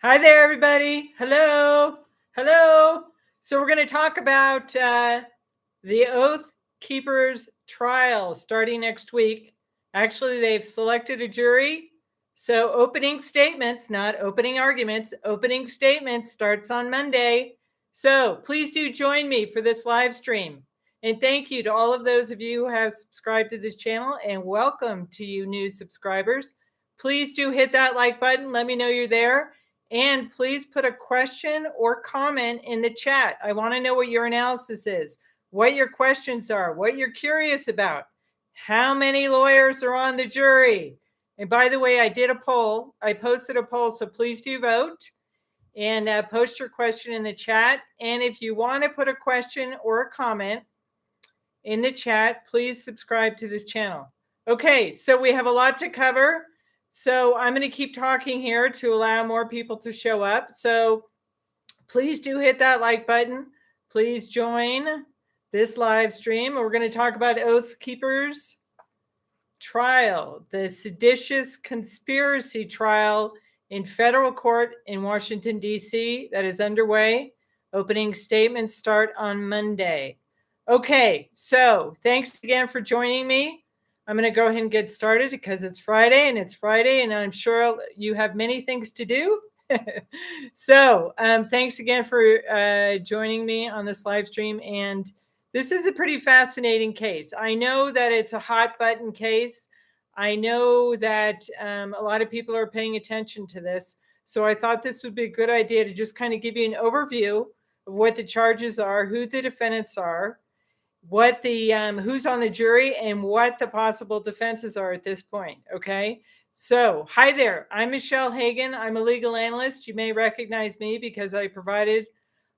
Hi there, everybody. Hello. Hello. So we're going to talk about the Oath Keepers trial starting next week. Actually, they've selected a jury. So opening statements, not opening arguments, opening statements starts on Monday. So please do join me for this live stream. And thank you to all of those of you who have subscribed to this channel, and welcome to you new subscribers. Please do hit that like button. Let me know you're there. And please put a question or comment in the chat. I want to know what your analysis is, what your questions are, what you're curious about. How many lawyers are on the jury? And by the way, I did a poll. I posted a poll, so please do vote and post your question in the chat. And if you want to put a question or a comment in the chat, please subscribe to this channel. Okay, so we have a lot to cover. So I'm going to keep talking here to allow more people to show up. So please do hit that like button. Please join this live stream. We're going to talk about Oath Keepers trial, the seditious conspiracy trial in federal court in Washington, D.C. that is underway. Opening statements start on Monday. Okay, so thanks again for joining me. I'm going to go ahead and get started because it's Friday, and I'm sure you have many things to do. So thanks again for joining me on this live stream. And this is a pretty fascinating case. I know that it's a hot button case. I know that a lot of people are paying attention to this. So I thought this would be a good idea to just kind of give you an overview of what the charges are, who the defendants are, what the who's on the jury, and what the possible defenses are at this point. Okay. So hi there. I'm Michele Hagan. I'm a legal analyst. You may recognize me because I provided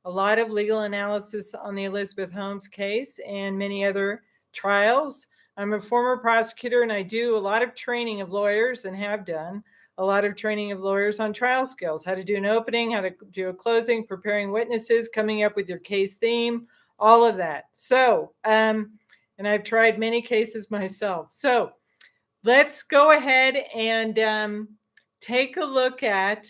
a lot of legal analysis on the Elizabeth Holmes case and many other trials. I'm a former prosecutor, and I do a lot of training of lawyers and have done a lot of training of lawyers on trial skills, how to do an opening, how to do a closing, preparing witnesses, coming up with your case theme, all of that. So, and I've tried many cases myself. So let's go ahead and take a look at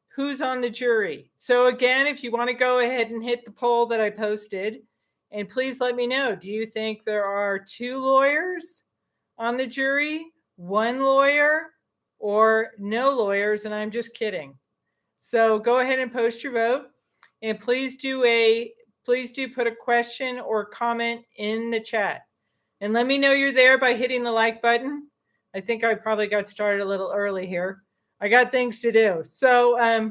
who's on the jury. So again, if you want to go ahead and hit the poll that I posted, and please let me know, do you think there are 2 lawyers on the jury, 1 lawyer, or no lawyers? And I'm just kidding. So go ahead and post your vote, and please do put a question or comment in the chat. And let me know you're there by hitting the like button. I think I probably got started a little early here. I got things to do. So, I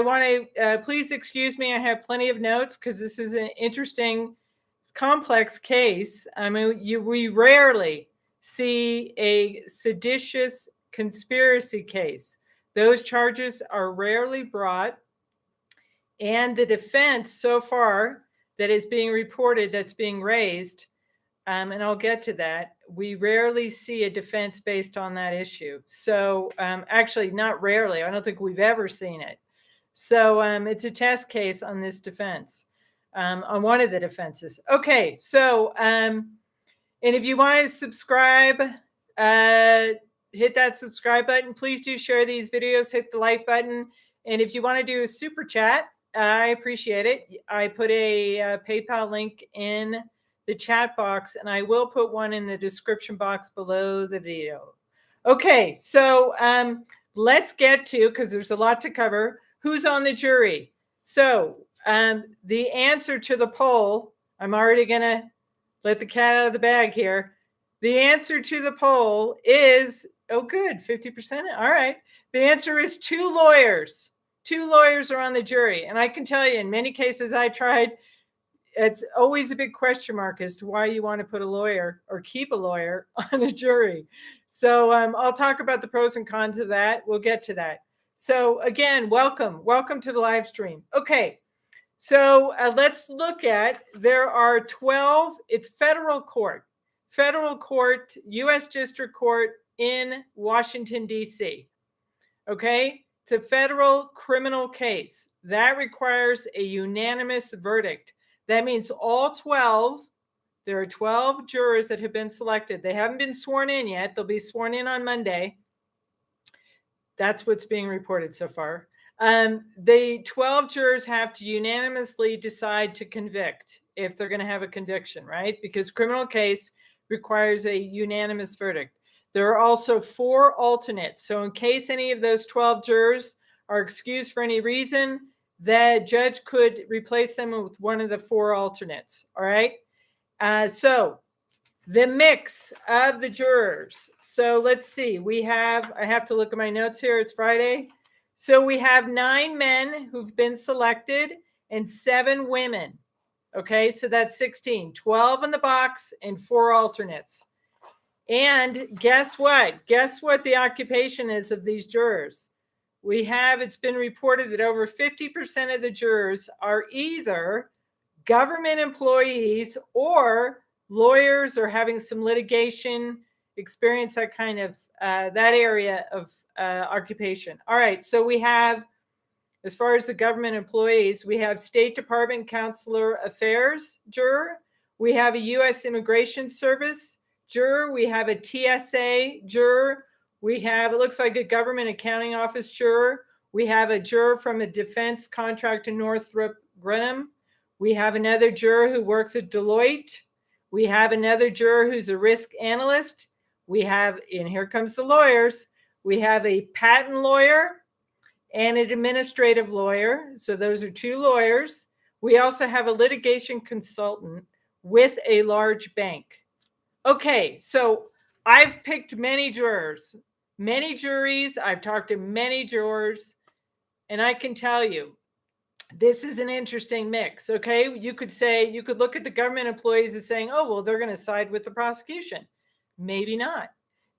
want to please excuse me. I have plenty of notes because this is an interesting, complex case. I mean, we rarely see a seditious conspiracy case. Those charges are rarely brought. And the defense so far that is being reported, that's being raised, and I'll get to that, we rarely see a defense based on that issue. So actually, not rarely. I don't think we've ever seen it. So it's a test case on this defense, on one of the defenses. Okay, so, and if you want to subscribe, hit that subscribe button. Please do share these videos, hit the like button. And if you want to do a super chat, I appreciate it. I put a PayPal link in the chat box, and I will put one in the description box below the video. Okay, so let's get to, because there's a lot to cover, who's on the jury. So the answer to the poll, I'm already going to let the cat out of the bag here. The answer to the poll is, oh good, 50%. All right. The answer is 2 lawyers. 2 lawyers are on the jury. And I can tell you, in many cases I tried, it's always a big question mark as to why you want to put a lawyer or keep a lawyer on a jury. So I'll talk about the pros and cons of that. We'll get to that. So again, welcome to the live stream. Okay, so let's look at, there are 12, it's federal court, US District Court in Washington, D.C. Okay, it's a federal criminal case. That requires a unanimous verdict. That means all 12, there are 12 jurors that have been selected. They haven't been sworn in yet. They'll be sworn in on Monday. That's what's being reported so far. The 12 jurors have to unanimously decide to convict if they're going to have a conviction, right? Because criminal case requires a unanimous verdict. There are also 4 alternates. So in case any of those 12 jurors are excused for any reason, the judge could replace them with one of the 4 alternates. All right. So the mix of the jurors. So let's see. I have to look at my notes here. It's Friday. So we have 9 men who've been selected and 7 women. Okay, so that's 16, 12 in the box and 4 alternates. And guess what? Guess what the occupation is of these jurors? It's been reported that over 50% of the jurors are either government employees or lawyers or having some litigation experience, that kind of that area of occupation. All right, so we have, as far as the government employees, we have State Department Consular Affairs juror, we have a U.S. Immigration Service juror, we have a TSA juror, we have, it looks like a government accounting office juror, we have a juror from a defense contract in Northrop Grumman, we have another juror who works at Deloitte, we have another juror who's a risk analyst, we have, and here comes the lawyers, we have a patent lawyer and an administrative lawyer. So those are 2 lawyers. We also have a litigation consultant with a large bank. Okay, so I've picked many jurors, many juries. I've talked to many jurors, and I can tell you, this is an interesting mix. Okay, you could look at the government employees as saying, oh, well, they're going to side with the prosecution. Maybe not.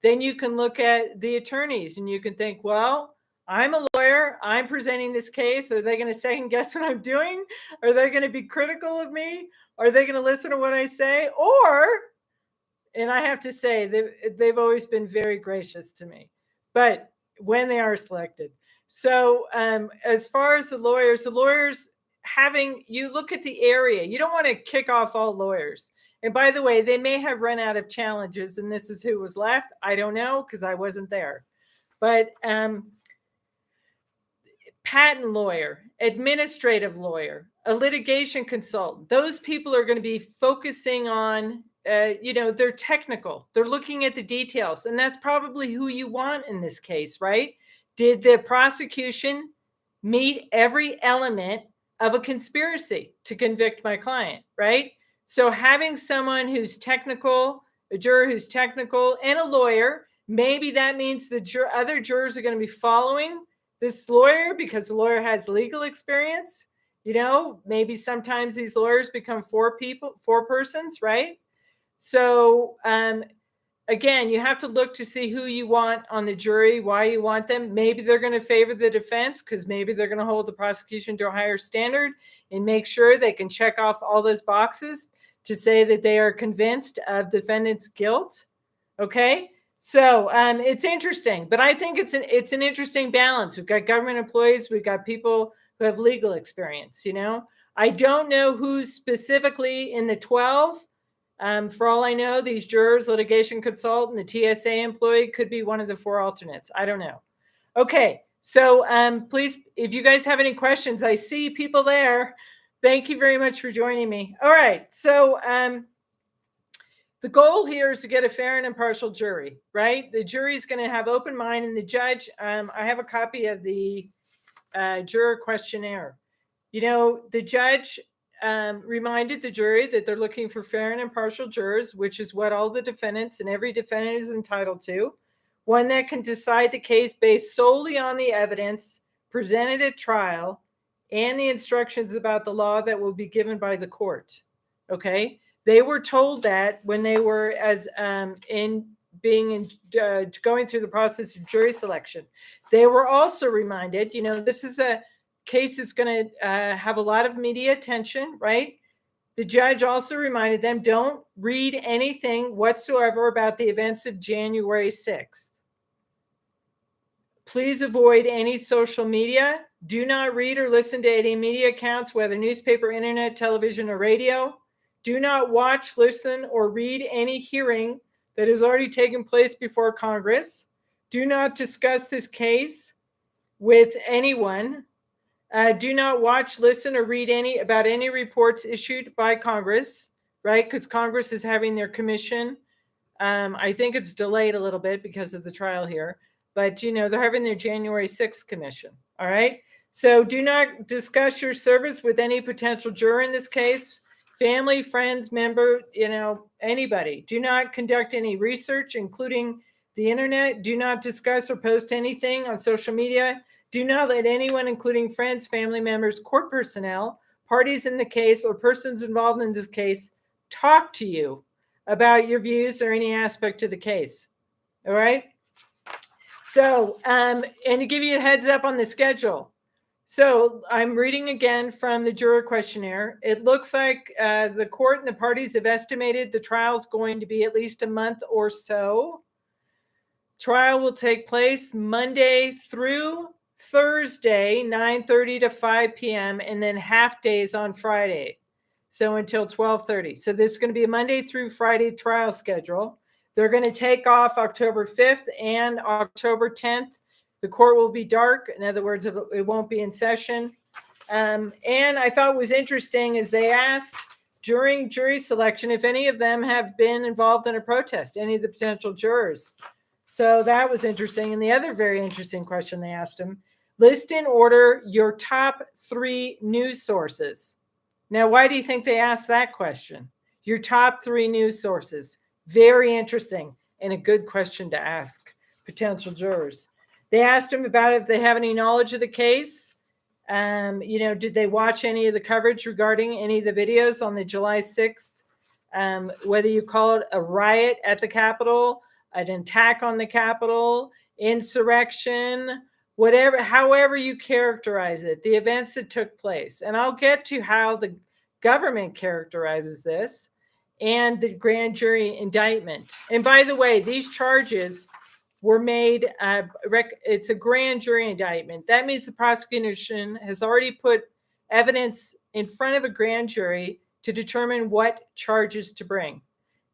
Then you can look at the attorneys and you can think, well, I'm a lawyer. I'm presenting this case. Are they going to second guess what I'm doing? Are they going to be critical of me? Are they going to listen to what I say? And I have to say, they've always been very gracious to me, but when they are selected. So as far as the lawyers you look at the area, you don't want to kick off all lawyers. And by the way, they may have run out of challenges and this is who was left. I don't know because I wasn't there. But patent lawyer, administrative lawyer, a litigation consultant, those people are going to be focusing on, they're technical. They're looking at the details. And that's probably who you want in this case, right? Did the prosecution meet every element of a conspiracy to convict my client, right? So having someone who's technical, a juror who's technical, and a lawyer, maybe that means the other jurors are going to be following this lawyer because the lawyer has legal experience. Maybe sometimes these lawyers become 4 persons, right? So again, you have to look to see who you want on the jury, why you want them. Maybe they're going to favor the defense because maybe they're going to hold the prosecution to a higher standard and make sure they can check off all those boxes to say that they are convinced of defendant's guilt. Okay. So it's interesting, but I think it's an interesting balance. We've got government employees, we've got people who have legal experience. I don't know who's specifically in the 12. For all I know, these jurors, litigation consultant, the TSA employee could be one of the 4 alternates. I don't know. Okay, so please, if you guys have any questions, I see people there. Thank you very much for joining me. All right, so the goal here is to get a fair and impartial jury, right? The jury is going to have open mind, and the judge, I have a copy of the juror questionnaire. The judge reminded the jury that they're looking for fair and impartial jurors, which is what all the defendants and every defendant is entitled to. One that can decide the case based solely on the evidence presented at trial and the instructions about the law that will be given by the court. Okay. They were told that when they were going through the process of jury selection. They were also reminded, this is a case that's going to have a lot of media attention, right? The judge also reminded them, don't read anything whatsoever about the events of January 6th. Please avoid any social media. Do not read or listen to any media accounts, whether newspaper, internet, television, or radio. Do not watch, listen, or read any hearing that has already taken place before Congress. Do not discuss this case with anyone. Do not watch, listen, or read about any reports issued by Congress, right? Because Congress is having their commission. I think it's delayed a little bit because of the trial here, but they're having their January 6th commission. All right. So do not discuss your service with any potential juror in this case, family, friends, member, anybody. Do not conduct any research, including the internet. Do not discuss or post anything on social media. Do not let anyone, including friends, family members, court personnel, parties in the case, or persons involved in this case, talk to you about your views or any aspect of the case. All right. So, and to give you a heads up on the schedule. So I'm reading again from the juror questionnaire. It looks like the court and the parties have estimated the trial's going to be at least a month or so. Trial will take place Monday through Thursday, 9:30 to 5 p.m., and then half days on Friday. So until 12:30. So this is going to be a Monday through Friday trial schedule. They're going to take off October 5th and October 10th. The court will be dark. In other words, it won't be in session. And I thought was interesting is they asked during jury selection if any of them have been involved in a protest, any of the potential jurors. So that was interesting. And the other very interesting question they asked him, list in order your top 3 news sources. Now, why do you think they asked that question? Your top 3 news sources. Very interesting and a good question to ask potential jurors. They asked him about if they have any knowledge of the case. Did they watch any of the coverage regarding any of the videos on the July 6th? Whether you call it a riot at the Capitol, an attack on the Capitol, insurrection, whatever, however you characterize it, the events that took place. And I'll get to how the government characterizes this and the grand jury indictment. And by the way, these charges were made, it's a grand jury indictment. That means the prosecution has already put evidence in front of a grand jury to determine what charges to bring.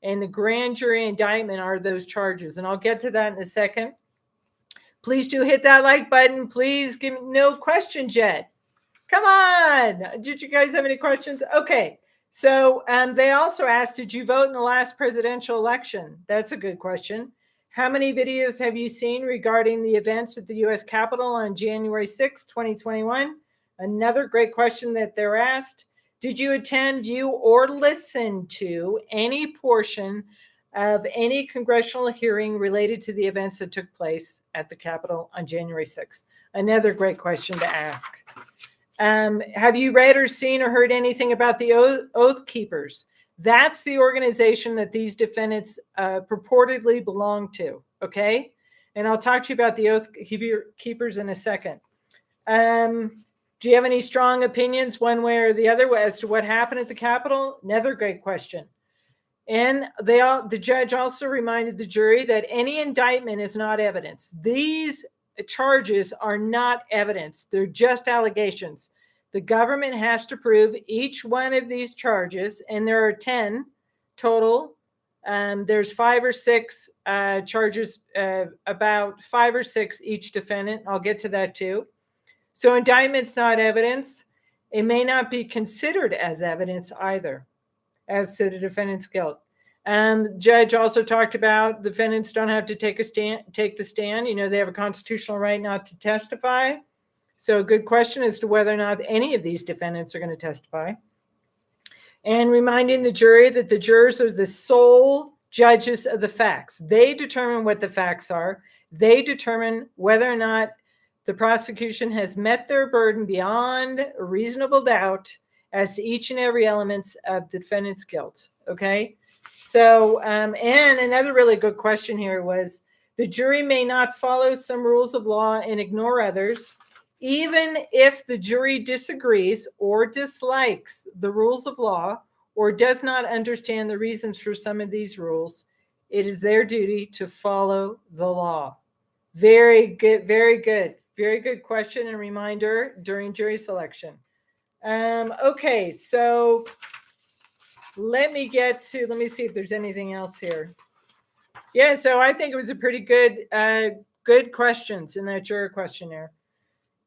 And the grand jury indictment are those charges. And I'll get to that in a second. Please do hit that like button. Please give me no questions yet. Come on. Did you guys have any questions? Okay. So they also asked, did you vote in the last presidential election? That's a good question. How many videos have you seen regarding the events at the US Capitol on January 6, 2021? Another great question that they're asked. Did you attend, view, or listen to any portion of any congressional hearing related to the events that took place at the Capitol on January 6th? Another great question to ask. Have you read or seen or heard anything about the Oath Keepers? That's the organization that these defendants purportedly belong to, okay? And I'll talk to you about the Oath Keepers in a second. Do you have any strong opinions one way or the other as to what happened at the Capitol? Another great question. And the judge also reminded the jury that any indictment is not evidence. These charges are not evidence. They're just allegations. The government has to prove each one of these charges, and there are 10 total. There's 5 or 6 charges, about 5 or 6 each defendant. I'll get to that too. So indictment's not evidence. It may not be considered as evidence either as to the defendant's guilt. Judge also talked about defendants don't have to take the stand. They have a constitutional right not to testify. So a good question as to whether or not any of these defendants are going to testify. And reminding the jury that the jurors are the sole judges of the facts. They determine what the facts are. They determine whether or not the prosecution has met their burden beyond a reasonable doubt as to each and every element of the defendant's guilt. Okay. So, and another really good question here was, the jury may not follow some rules of law and ignore others. Even if the jury disagrees or dislikes the rules of law or does not understand the reasons for some of these rules, it is their duty to follow the law. Very good, very good. Very good question and reminder during jury selection. Okay, so let me see if there's anything else here. Yeah, so I think it was a pretty good good questions in that juror questionnaire.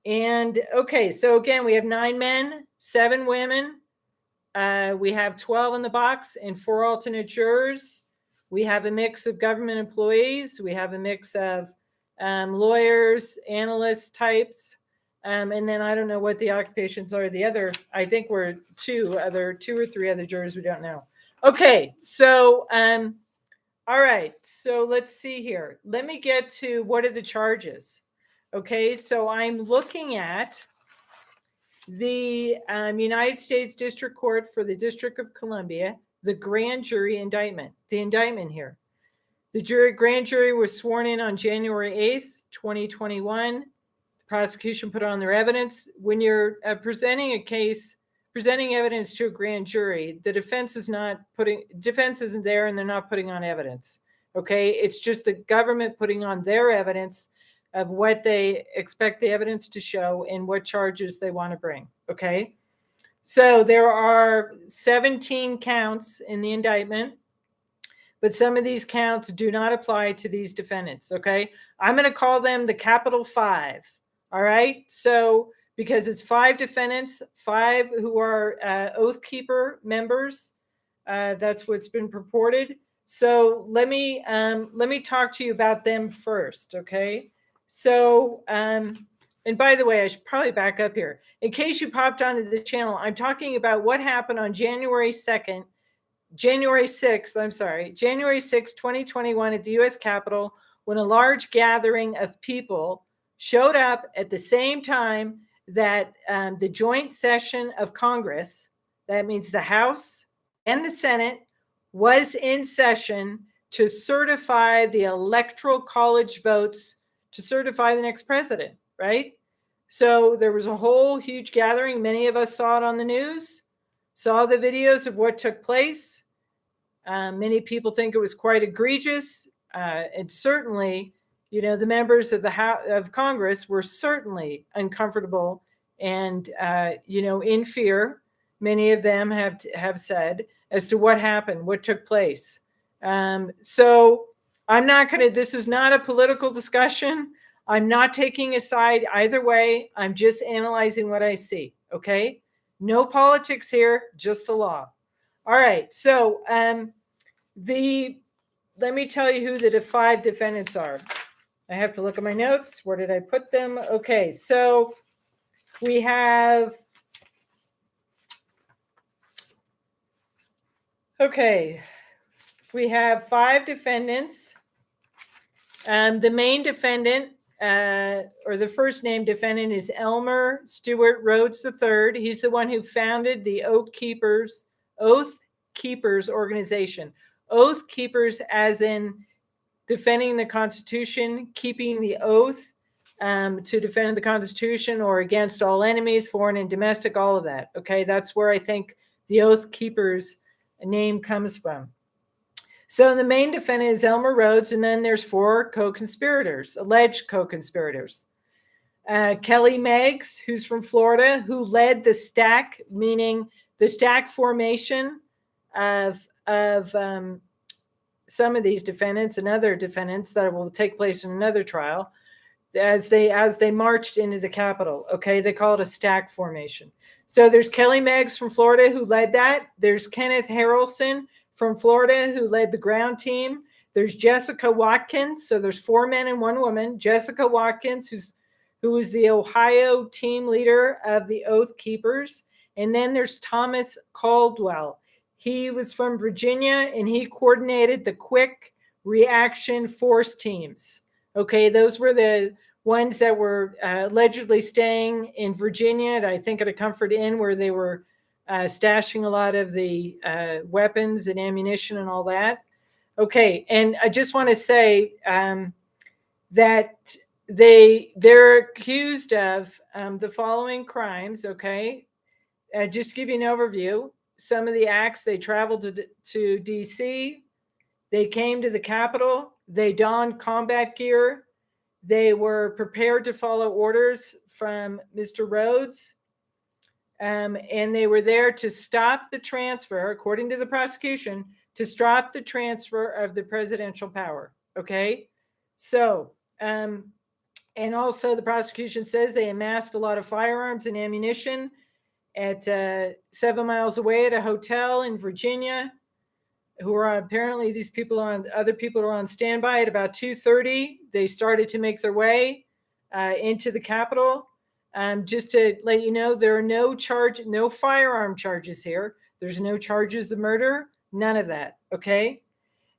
And okay, so again, we have 9 men, 7 women. We have 12 in the box and 4 alternate jurors. We have a mix of government employees. We have a mix of lawyers, analysts types. And then I don't know what the occupations are. The other, I think we're 2 or 3 other jurors. We don't know. Okay, so all right, so let's see here. Let me get to what are the charges. Okay, so I'm looking at the United States District Court for the District of Columbia, the grand jury indictment, the indictment here. The grand jury was sworn in on January 8th, 2021. The prosecution put on their evidence. When you're presenting a case, presenting evidence to a grand jury, the defense isn't there and they're not putting on evidence. Okay, it's just the government putting on their evidence of what they expect the evidence to show and what charges they want to bring. Okay, so there are 17 counts in the indictment, but some of these counts do not apply to these defendants. Okay, I'm going to call them the capital 5. All right, so because it's 5 defendants, 5 who are Oath Keeper members. That's what's been purported. So let me talk to you about them first, okay? So, and by the way, I should probably back up here. In case you popped onto the channel, I'm talking about what happened on January 6th, 2021 at the US Capitol, when a large gathering of people showed up at the same time that the joint session of Congress, that means the House and the Senate, was in session to certify the electoral college votes to certify the next president, right? So there was a whole huge gathering. Many of us saw it on the news, saw the videos of what took place. Many people think it was quite egregious. And certainly, the members of the House of Congress were certainly uncomfortable and, in fear. Many of them have said as to what happened, what took place. So I'm not going to, this is not a political discussion. I'm not taking a side either way. I'm just analyzing what I see. Okay. No politics here, just the law. All right. So let me tell you who the 5 defendants are. I have to look at my notes. Where did I put them? Okay. So we have, we have 5 defendants. The main defendant, or the first named defendant, is Elmer Stewart Rhodes III. He's the one who founded the Oath Keepers organization. Oath Keepers as in defending the Constitution, keeping the oath to defend the Constitution or against all enemies, foreign and domestic, all of that. Okay, that's where I think the Oath Keepers name comes from. So the main defendant is Elmer Rhodes, and then there's 4 co-conspirators, alleged co-conspirators. Kelly Meggs, who's from Florida, who led the stack, meaning the stack formation of some of these defendants and other defendants that will take place in another trial as they marched into the Capitol. Okay, they call it a stack formation. So there's Kelly Meggs from Florida who led that. There's Kenneth Harrelson from Florida who led the ground team. There's Jessica Watkins. So there's 4 men and 1 woman. Jessica Watkins, who is the Ohio team leader of the Oath Keepers. And then there's Thomas Caldwell. He was from Virginia and he coordinated the quick reaction force teams. Okay, those were the ones that were allegedly staying in Virginia, I think at a Comfort Inn where they were stashing a lot of the weapons and ammunition and all that. Okay, and I just want to say that they're accused of the following crimes. Okay, just to give you an overview, some of the acts: they traveled to DC, they came to the Capitol, they donned combat gear, they were prepared to follow orders from Mr. Rhodes. And they were there to stop the transfer, according to the prosecution, to stop the transfer of the presidential power. Okay, so And also the prosecution says they amassed a lot of firearms and ammunition at 7 miles away at a hotel in Virginia, who are apparently other people are on standby. At about 2:30, they started to make their way into the Capitol. Just to let you know, there are no firearm charges here. There's no charges of murder, none of that, okay?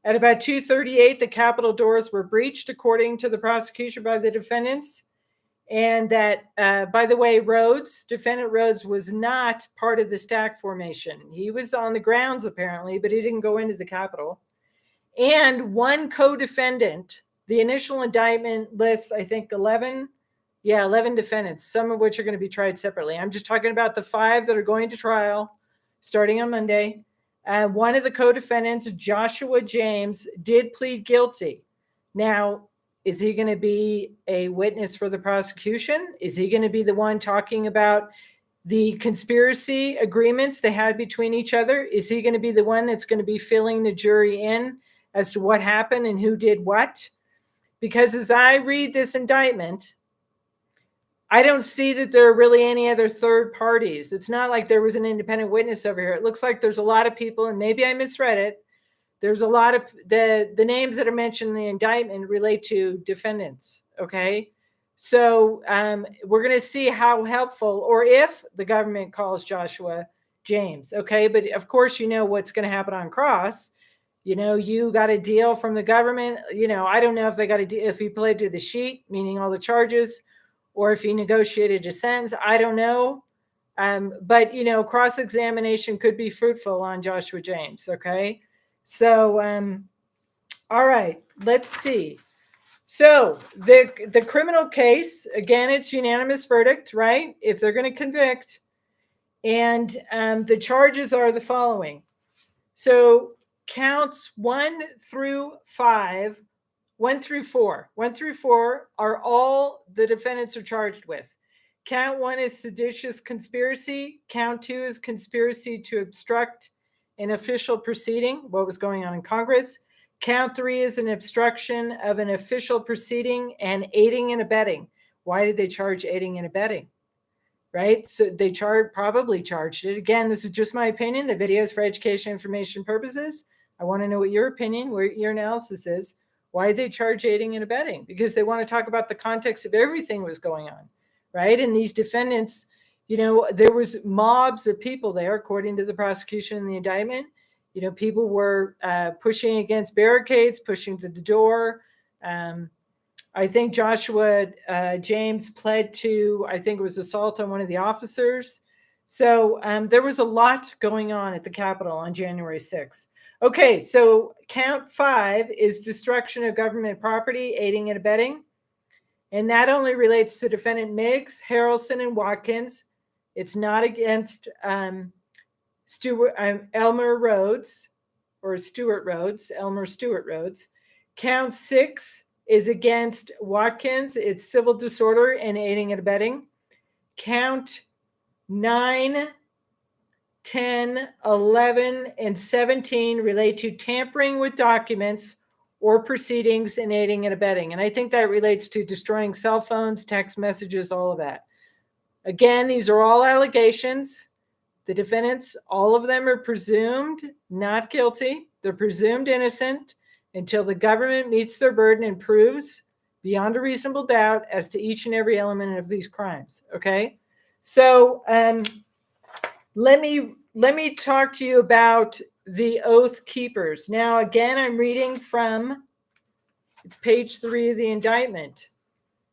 At about 2:38, the Capitol doors were breached, according to the prosecution, by the defendants. And that, by the way, defendant Rhodes was not part of the stack formation. He was on the grounds apparently, but he didn't go into the Capitol. And one co-defendant, the initial indictment lists, I think 11 defendants, some of which are going to be tried separately. I'm just talking about the 5 that are going to trial starting on Monday. One of the co-defendants, Joshua James, did plead guilty. Now, is he going to be a witness for the prosecution? Is he going to be the one talking about the conspiracy agreements they had between each other? Is he going to be the one that's going to be filling the jury in as to what happened and who did what? Because as I read this indictment, I don't see that there are really any other third parties. It's not like there was an independent witness over here. It looks like there's a lot of people, and maybe I misread it. There's a lot of the names that are mentioned in the indictment relate to defendants, okay? So we're going to see how helpful, or if the government calls Joshua James, okay? But of course, you know what's going to happen on cross. You know, you got a deal from the government. You know, I don't know if they got a deal, if he pled to the sheet, meaning all the charges, or if he negotiated a sentence. I don't know. But, you know, cross-examination could be fruitful on Joshua James, okay? So, all right, let's see. So the criminal case, again, it's unanimous verdict, right? If they're going to convict. And the charges are the following. So counts 1 through 4 are all the defendants are charged with. Count 1 is seditious conspiracy. Count 2 is conspiracy to obstruct an official proceeding, what was going on in Congress. Count 3 is an obstruction of an official proceeding and aiding and abetting. Why did they charge aiding and abetting? Right? So they probably charged it. Again, this is just my opinion. The video is for education information purposes. I want to know what your opinion, what your analysis is. Why did they charge aiding and abetting? Because they want to talk about the context of everything was going on, right? And these defendants, you know, there was mobs of people there, according to the prosecution and the indictment. You know, people were pushing against barricades, pushing to the door. I think Joshua James pled to, I think it was assault on one of the officers. So there was a lot going on at the Capitol on January 6th. Okay, so count 5 is destruction of government property, aiding and abetting. And that only relates to defendant Miggs, Harrelson, and Watkins. It's not against Elmer Stewart Rhodes. Count 6 is against Watkins. It's civil disorder and aiding and abetting. Count 9, 10, 11, and 17 relate to tampering with documents or proceedings and aiding and abetting. And I think that relates to destroying cell phones, text messages, all of that. Again, these are all allegations. The defendants, all of them are presumed not guilty. They're presumed innocent until the government meets their burden and proves beyond a reasonable doubt as to each and every element of these crimes. Okay, so let me talk to you about the Oath Keepers. Now, again, I'm reading from, it's page 3 of the indictment.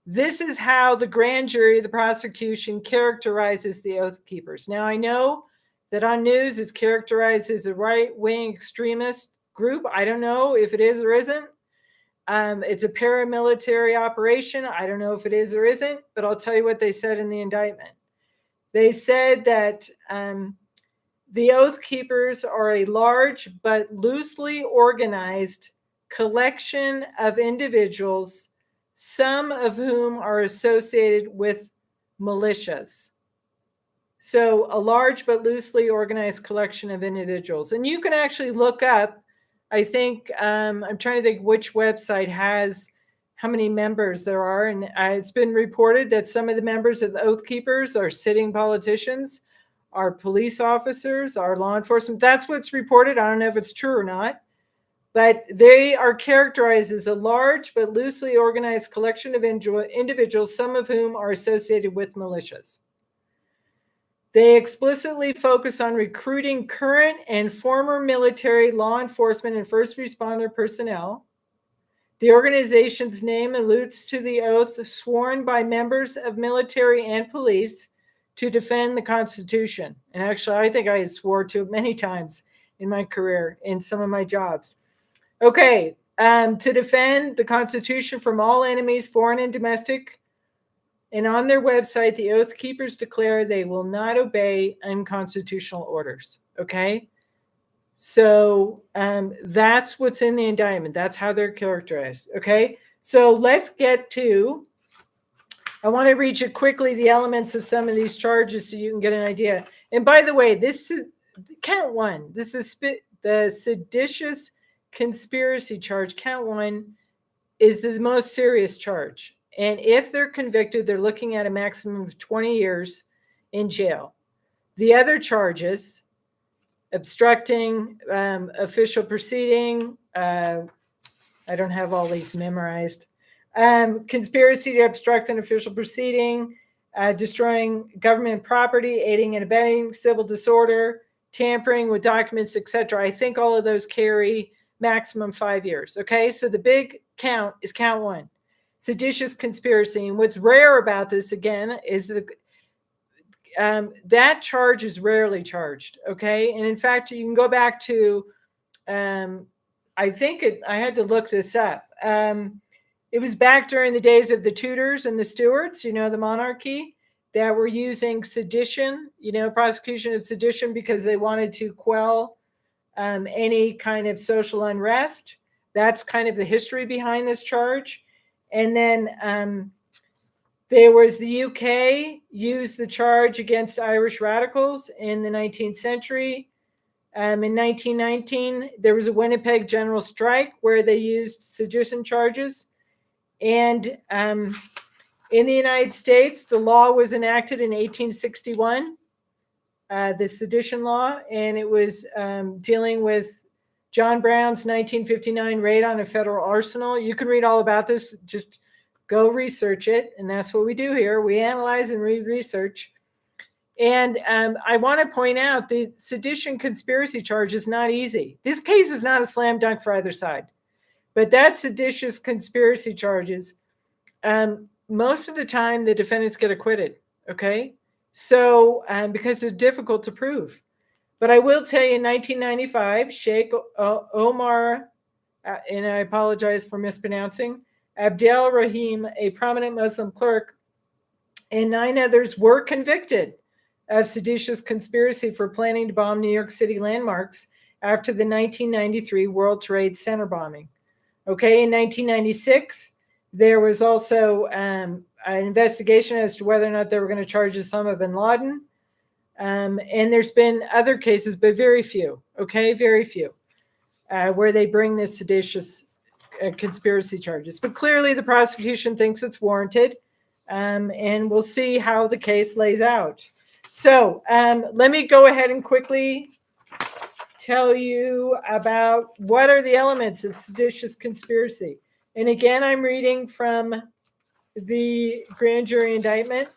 This is how the grand jury, the prosecution, characterizes the Oath Keepers. Now, I know that on news it's characterized as a right-wing extremist group. I don't know if it is or isn't. It's a paramilitary operation. I don't know if it is or isn't, but I'll tell you what they said in the indictment. They said that the Oath Keepers are a large but loosely organized collection of individuals, some of whom are associated with militias. So a large but loosely organized collection of individuals. And you can actually look up, I think, I'm trying to think which website has how many members there are. And it's been reported that some of the members of the Oath Keepers are sitting politicians, are police officers, are law enforcement. That's what's reported. I don't know if it's true or not. But they are characterized as a large but loosely organized collection of individuals, some of whom are associated with militias. They explicitly focus on recruiting current and former military, law enforcement, and first responder personnel. The organization's name alludes to the oath sworn by members of military and police to defend the Constitution. And actually, I think I swore to it many times in my career in some of my jobs. Okay, to defend the Constitution from all enemies, foreign and domestic. And on their website, the Oath Keepers declare they will not obey unconstitutional orders. Okay? So that's what's in the indictment. That's how they're characterized. Okay? So let's get to, I want to read you quickly the elements of some of these charges so you can get an idea. And by the way, this is count one. This is the seditious conspiracy charge. Count one is the most serious charge. And if they're convicted, they're looking at a maximum of 20 years in jail. The other charges, obstructing official proceeding, I don't have all these memorized, conspiracy to obstruct an official proceeding, destroying government property, aiding and abetting, civil disorder, tampering with documents, etc. I think all of those carry maximum 5 years. Okay, so the big count is count one, seditious conspiracy. And what's rare about this, again, is that charge is rarely charged. Okay, and in fact, you can go back to, I had to look this up. It was back during the days of the Tudors and the Stuarts, the monarchy, that were using sedition, prosecution of sedition, because they wanted to quell any kind of social unrest. That's kind of the history behind this charge. And then there was the UK used the charge against Irish radicals in the 19th century. In 1919, there was a Winnipeg general strike where they used sedition charges. And in the United States, the law was enacted in 1861. The sedition law, and it was dealing with John Brown's 1959 raid on a federal arsenal. You can read all about this. Just go research it, and that's what we do here. We analyze and read research. And I want to point out the sedition conspiracy charge is not easy. This case is not a slam dunk for either side. But that seditious conspiracy charges, most of the time the defendants get acquitted, okay? So, because it's difficult to prove. But I will tell you, in 1995, Sheikh Omar, and I apologize for mispronouncing, Abdel Rahim, a prominent Muslim clerk, and 9 others were convicted of seditious conspiracy for planning to bomb New York City landmarks after the 1993 World Trade Center bombing. Okay, in 1996, there was also an investigation as to whether or not they were going to charge Osama bin Laden. And there's been other cases, but very few, okay, very few, where they bring this seditious conspiracy charges. But clearly the prosecution thinks it's warranted, and we'll see how the case lays out. So let me go ahead and quickly tell you about what are the elements of seditious conspiracy. And again, I'm reading from the grand jury indictment.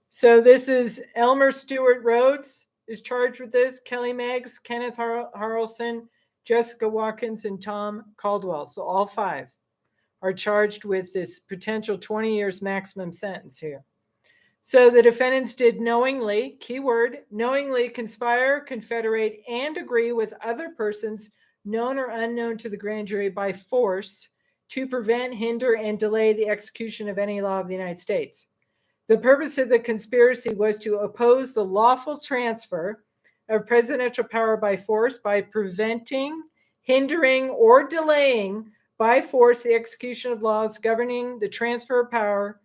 So this is Elmer Stewart Rhodes is charged with this, Kelly Meggs, Kenneth Harrelson, Jessica Watkins, and Tom Caldwell. So all 5 are charged with this potential 20 years maximum sentence here. So the defendants did knowingly, keyword, knowingly conspire, confederate, and agree with other persons known or unknown to the grand jury by force to prevent, hinder, and delay the execution of any law of the United States. The purpose of the conspiracy was to oppose the lawful transfer of presidential power by force by preventing, hindering, or delaying by force the execution of laws governing the transfer of power,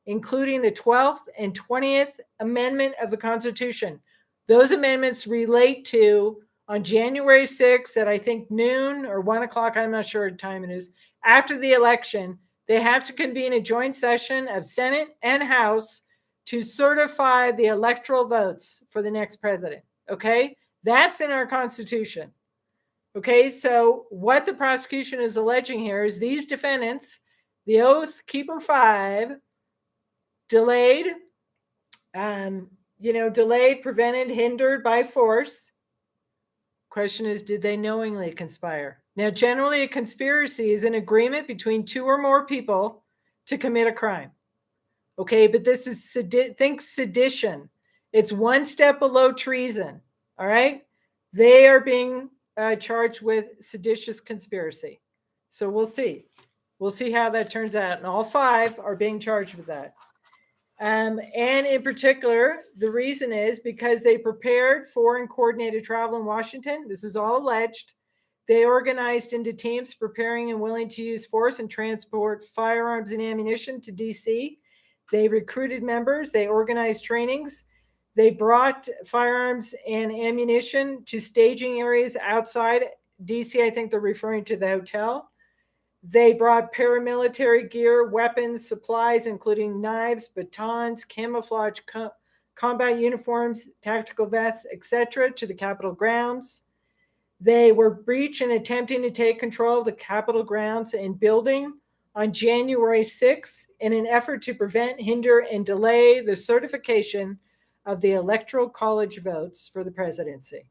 including the 12th and 20th Amendment of the Constitution. Those amendments relate to, on January 6th at I think noon or 1 o'clock, I'm not sure what time it is, after the election, they have to convene a joint session of Senate and House to certify the electoral votes for the next president. Okay? That's in our Constitution. Okay, so what the prosecution is alleging here is these defendants, the Oath Keeper 5, delayed, prevented, hindered by force. Question is, did they knowingly conspire? Now, generally, a conspiracy is an agreement between two or more people to commit a crime. Okay, but this is, think sedition. It's one step below treason. All right? They are being charged with seditious conspiracy. So we'll see. We'll see how that turns out. And all 5 are being charged with that. And in particular, the reason is because they prepared for and coordinated travel in Washington. This is all alleged. They organized into teams preparing and willing to use force and transport firearms and ammunition to D.C. They recruited members. They organized trainings. They brought firearms and ammunition to staging areas outside D.C. I think they're referring to the hotel. They brought paramilitary gear, weapons, supplies, including knives, batons, camouflage combat uniforms, tactical vests, etc., to the Capitol grounds. They were breaching and attempting to take control of the Capitol grounds and building on January 6th in an effort to prevent, hinder, and delay the certification of the Electoral College votes for the presidency.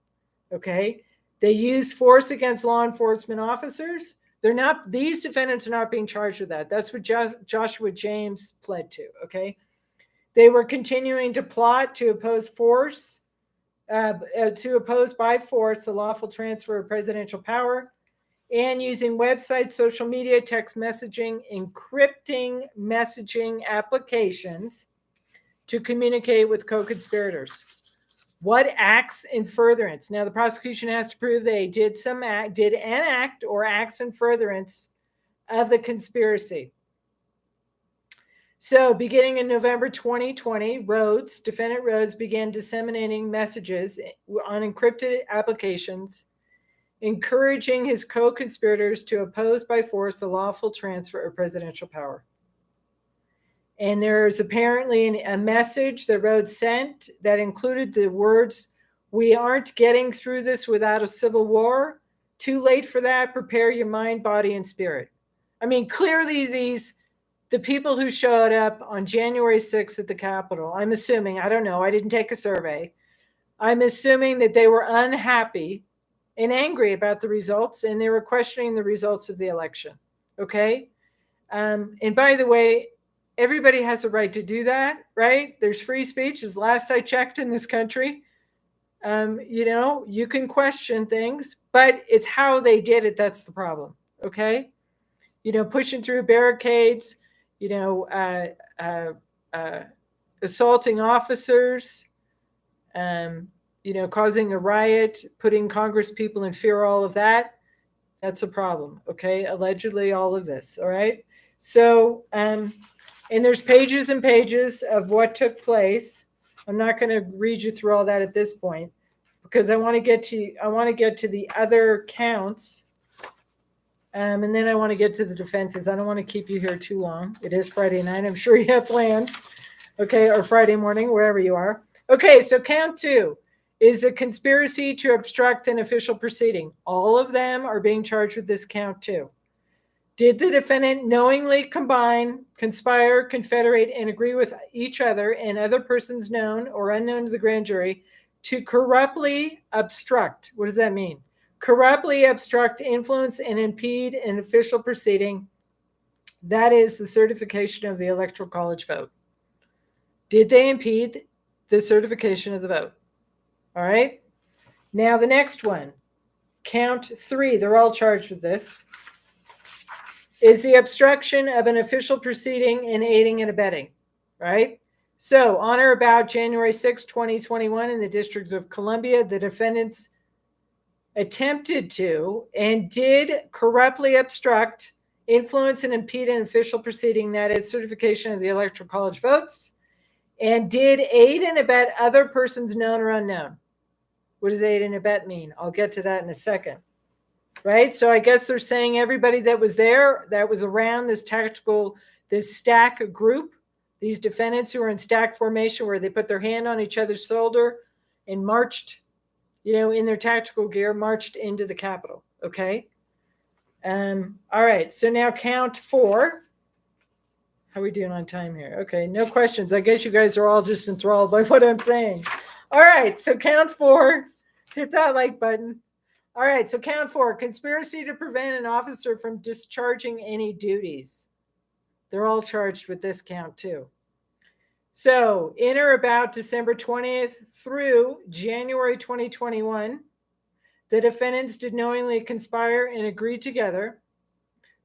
Okay? They used force against law enforcement officers. These defendants are not being charged with that. That's what Joshua James pled to, okay? They were continuing to plot to oppose by force the lawful transfer of presidential power, and using websites, social media, text messaging, encrypting messaging applications to communicate with co-conspirators. What acts in furtherance? Now, the prosecution has to prove they did an act or acts in furtherance of the conspiracy. So, beginning in November 2020, defendant Rhodes began disseminating messages on encrypted applications, encouraging his co-conspirators to oppose by force the lawful transfer of presidential power. And there's apparently a message that Rhodes sent that included the words, "We aren't getting through this without a civil war. Too late for that. Prepare your mind, body, and spirit." I mean, clearly the people who showed up on January 6th at the Capitol, I'm assuming, I don't know, I didn't take a survey. I'm assuming that they were unhappy and angry about the results, and they were questioning the results of the election. Okay? And by the way, everybody has a right to do that, right? There's free speech, as last I checked in this country. You can question things, but it's how they did it that's the problem, okay? Pushing through barricades, assaulting officers, causing a riot, putting Congress people in fear, all of that, that's a problem, okay? Allegedly, all of this, all right? So, and there's pages and pages of what took place. I'm not going to read you through all that at this point because I want to get to the other counts, and then I want to get to the defenses. I don't want to keep you here too long. It is Friday night. I'm sure you have plans, okay, or Friday morning, wherever you are. Okay, so count 2 is a conspiracy to obstruct an official proceeding. All of them are being charged with this count 2. Did the defendant knowingly combine, conspire, confederate, and agree with each other and other persons known or unknown to the grand jury to corruptly obstruct? What does that mean? Corruptly obstruct, influence, and impede an official proceeding. That is the certification of the Electoral College vote. Did they impede the certification of the vote? All right. Now the next one, count 3. They're all charged with this. Is the obstruction of an official proceeding and aiding and abetting, right? So on or about January 6, 2021 in the District of Columbia, the defendants attempted to and did corruptly obstruct, influence, and impede an official proceeding, that is certification of the Electoral College votes, and did aid and abet other persons known or unknown. What does aid and abet mean? I'll get to that in a second. right? So I guess they're saying everybody that was there, that was around this stack group, these defendants who are in stack formation where they put their hand on each other's shoulder and marched, in their tactical gear, marched into the Capitol. Okay. All right. So now count 4. How are we doing on time here? Okay. No questions. I guess you guys are all just enthralled by what I'm saying. All right. So count 4. Hit that like button. All right. So count 4. Conspiracy to prevent an officer from discharging any duties. They're all charged with this count too. So in or about December 20th through January 2021, the defendants did knowingly conspire and agree together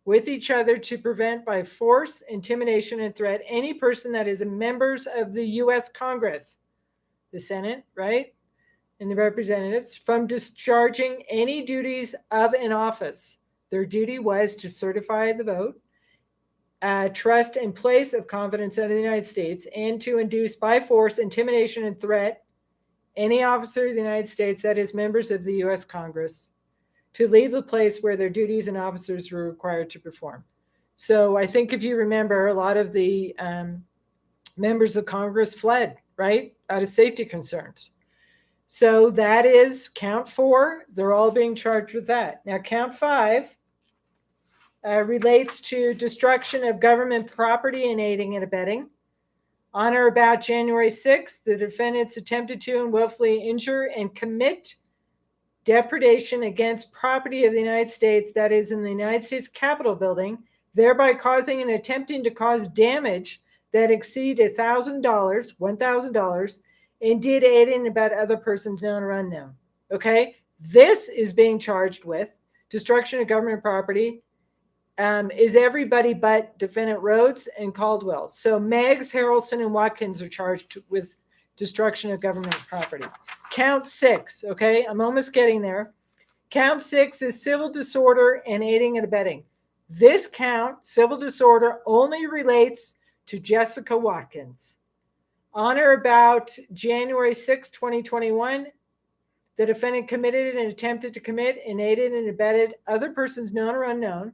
with each other to prevent by force, intimidation, and threat any person that is a member of the US Congress, the Senate, right, and the representatives, from discharging any duties of an office. Their duty was to certify the vote, trust and place of confidence in the United States, and to induce by force, intimidation, and threat any officer of the United States that is members of the U.S. Congress to leave the place where their duties and officers were required to perform. So I think if you remember, a lot of the members of Congress fled, right, out of safety concerns. So that is count 4. They're all being charged with that. Now count 5 relates to destruction of government property and aiding and abetting. On or about January 6th, the defendants attempted to and willfully injure and commit depredation against property of the United States that is in the United States Capitol building, thereby causing and attempting to cause damage that exceed $1,000, and did aid and abet other persons known or unknown. Okay? This is being charged with destruction of government property. Is everybody but defendant Rhodes and Caldwell. So Meggs, Harrelson, and Watkins are charged with destruction of government property. Count 6, okay? I'm almost getting there. Count 6 is civil disorder and aiding and abetting. This count, civil disorder, only relates to Jessica Watkins. On or about January 6, 2021, the defendant committed and attempted to commit and aided and abetted other persons known or unknown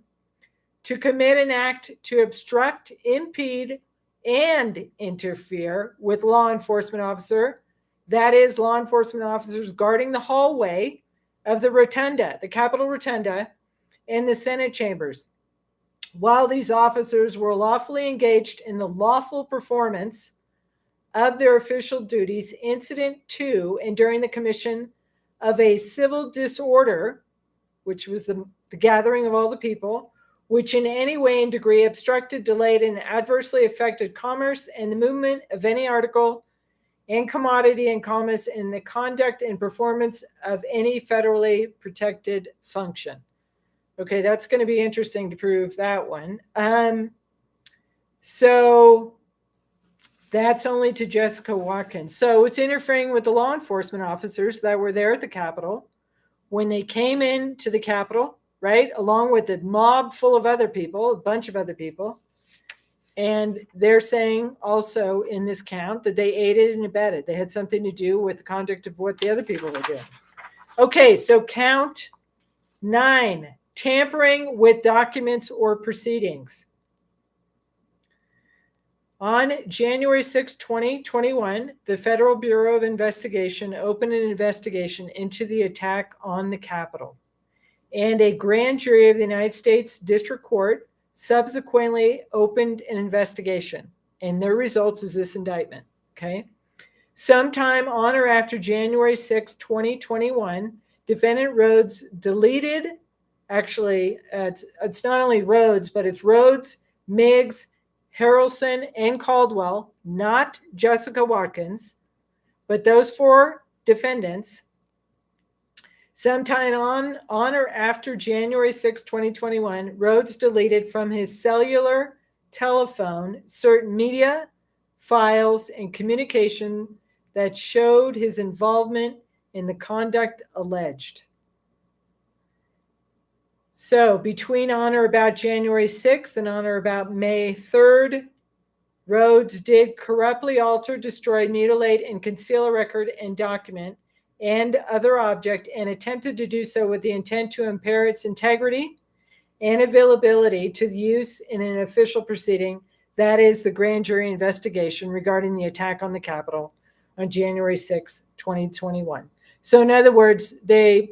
to commit an act to obstruct, impede, and interfere with law enforcement officer, that is, law enforcement officers guarding the hallway of the rotunda, the Capitol rotunda, and the Senate chambers, while these officers were lawfully engaged in the lawful performance of their official duties incident to and during the commission of a civil disorder, which was the gathering of all the people, which in any way and degree obstructed, delayed, and adversely affected commerce and the movement of any article and commodity and commerce in the conduct and performance of any federally protected function. Okay, that's going to be interesting to prove that one. So that's only to Jessica Watkins. So it's interfering with the law enforcement officers that were there at the Capitol when they came into the Capitol, right, along with a mob full of other people, a bunch of other people. And they're saying also in this count that they aided and abetted. They had something to do with the conduct of what the other people were doing. Okay, so count 9, tampering with documents or proceedings. On January 6, 2021, the Federal Bureau of Investigation opened an investigation into the attack on the Capitol. And a grand jury of the United States District Court subsequently opened an investigation. And their result is this indictment, okay? Sometime on or after January 6, 2021, defendant Rhodes deleted, actually, it's not only Rhodes, but it's Rhodes, Meggs, Harrelson, and Caldwell, not Jessica Watkins, but those 4 defendants. Sometime on or after January 6, 2021, Rhodes deleted from his cellular telephone certain media, files, and communication that showed his involvement in the conduct alleged. So between on or about January 6th and on or about May 3rd, Rhodes did corruptly alter, destroy, mutilate, and conceal a record and document and other object and attempted to do so with the intent to impair its integrity and availability to the use in an official proceeding, that is the grand jury investigation regarding the attack on the Capitol on January 6, 2021. So in other words, they're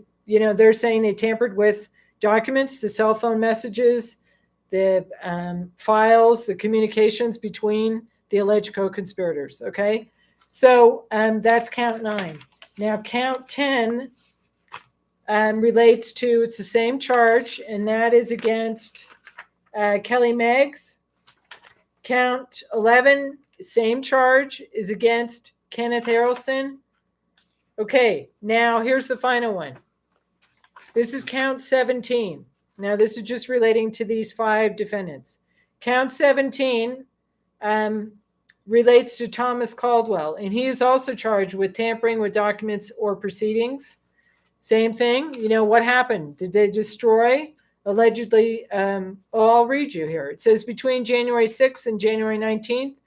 saying they tampered with documents, the cell phone messages, the files, the communications between the alleged co-conspirators. Okay, so that's count 9. Now count 10 relates to, it's the same charge, and that is against Kelly Meggs. Count 11, same charge, is against Kenneth Harrelson. Okay, now here's the final one. This is count 17. Now this is just relating to these 5 defendants. Count 17 relates to Thomas Caldwell, and he is also charged with tampering with documents or proceedings. Same thing. What happened? Did they destroy? Allegedly, I'll read you here. It says between January 6th and January 19th,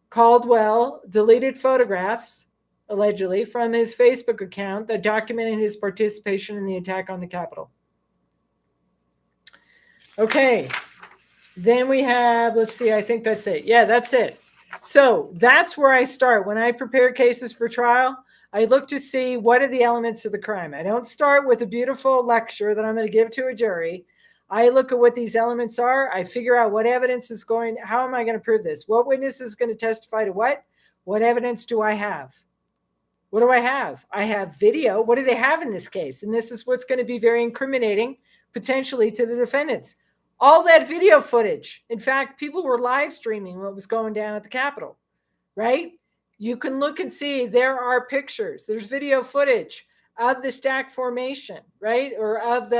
Caldwell deleted photographs, allegedly, from his Facebook account that documented his participation in the attack on the Capitol. Okay. Then we have, let's see, I think that's it. Yeah, that's it. So that's where I start. When I prepare cases for trial, I look to see what are the elements of the crime. I don't start with a beautiful lecture that I'm going to give to a jury. I look at what these elements are. I figure out what evidence is how am I going to prove this? What witness is going to testify to what? What evidence do I have? What do I have? I have video. What do they have in this case? And this is what's going to be very incriminating, potentially, to the defendants. All that video footage. In fact, people were live streaming what was going down at the Capitol, right? You can look and see there are pictures. There's video footage of the stack formation, right? Or of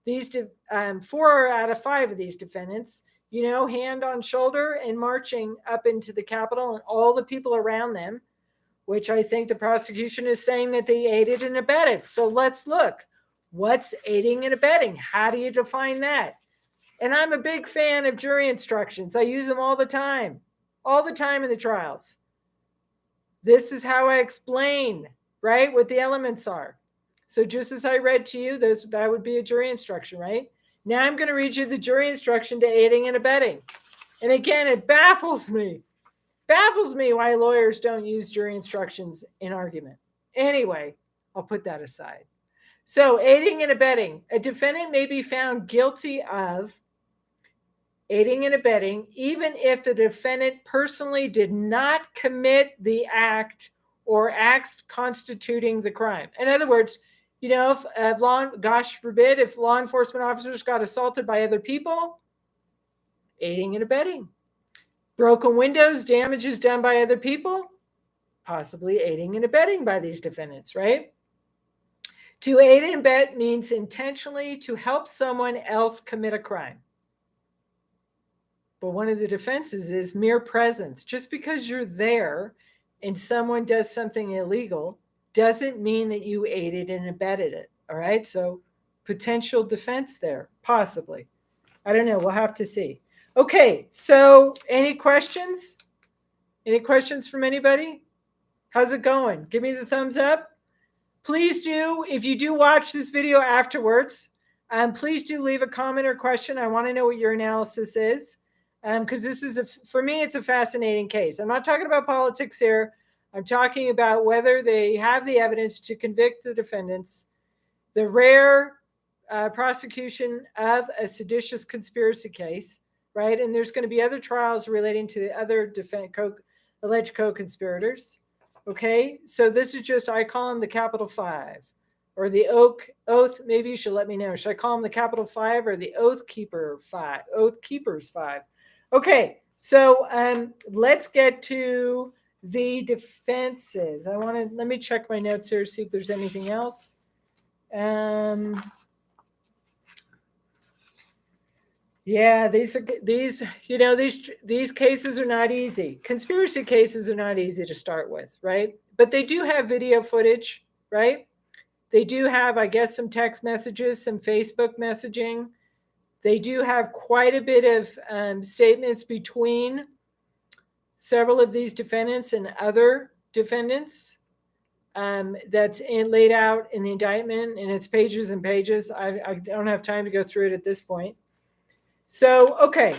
these 4 out of 5 of these defendants, hand on shoulder and marching up into the Capitol and all the people around them, which I think the prosecution is saying that they aided and abetted. So let's look. What's aiding and abetting? How do you define that? And I'm a big fan of jury instructions. I use them all the time in the trials. This is how I explain, right, what the elements are. So just as I read to you, that would be a jury instruction, right? Now I'm going to read you the jury instruction to aiding and abetting. And again, it baffles me why lawyers don't use jury instructions in argument. Anyway, I'll put that aside. So aiding and abetting. A defendant may be found guilty of aiding and abetting, even if the defendant personally did not commit the act or acts constituting the crime. In other words, if gosh forbid, if law enforcement officers got assaulted by other people, aiding and abetting. Broken windows, damages done by other people, possibly aiding and abetting by these defendants, right? To aid and abet means intentionally to help someone else commit a crime. But one of the defenses is mere presence. Just because you're there and someone does something illegal doesn't mean that you aided and abetted it. All right. So potential defense there, possibly. I don't know. We'll have to see. Okay. So any questions? Any questions from anybody? How's it going? Give me the thumbs up. Please do, if you do watch this video afterwards, please do leave a comment or question. I want to know what your analysis is. Because this is, for me, it's a fascinating case. I'm not talking about politics here. I'm talking about whether they have the evidence to convict the defendants, the rare prosecution of a seditious conspiracy case, right? And there's going to be other trials relating to the other alleged co-conspirators, okay? So this is just, I call them the Capital 5, or the Oath, maybe you should let me know. Should I call them the Capital 5 or the Oath Keepers 5? Okay, so let's get to the defenses. Let me check my notes here, see if there's anything else. Yeah, these cases are not easy. Conspiracy cases are not easy to start with, right? But they do have video footage, right? They do have, I guess, some text messages, some Facebook messaging. They do have quite a bit of statements between several of these defendants and other defendants. that's laid out in the indictment, and it's pages and pages. I don't have time to go through it at this point. So, okay.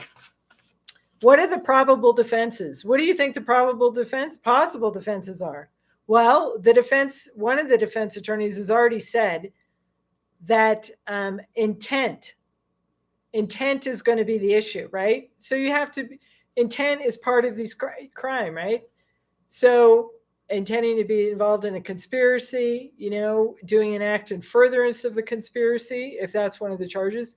What are the probable defenses? What do you think the possible defenses are? Well, one of the defense attorneys has already said that intent is going to be the issue, right? So intent is part of these crime, right? So intending to be involved in a conspiracy, doing an act in furtherance of the conspiracy, if that's one of the charges.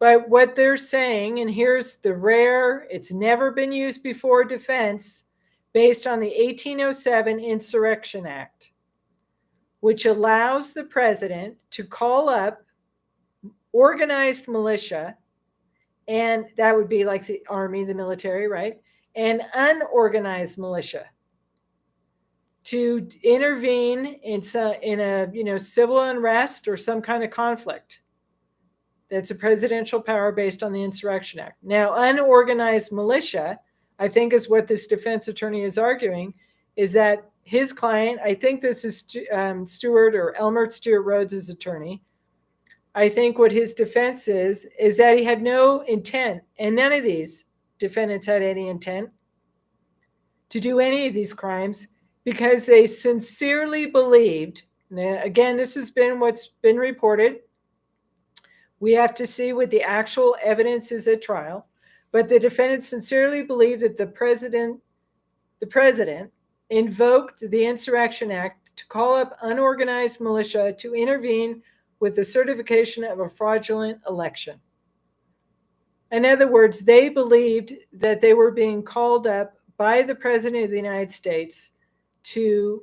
But what they're saying, and here's the rare, it's never been used before defense, based on the 1807 Insurrection Act, which allows the president to call up organized militia, and that would be like the army, the military, right? And unorganized militia to intervene in a civil unrest or some kind of conflict. That's a presidential power based on the Insurrection Act. Now, unorganized militia, I think, is what this defense attorney is arguing, is that his client, I think this is Stewart or Elmer Stewart Rhodes' attorney. I think what his defense is that he had no intent, and none of these defendants had any intent to do any of these crimes, because they sincerely believed. Now, again, this has been what's been reported. We have to see what the actual evidence is at trial. But the defendants sincerely believed that the president invoked the Insurrection Act to call up unorganized militia to intervene with the certification of a fraudulent election. In other words, they believed that they were being called up by the President of the United States to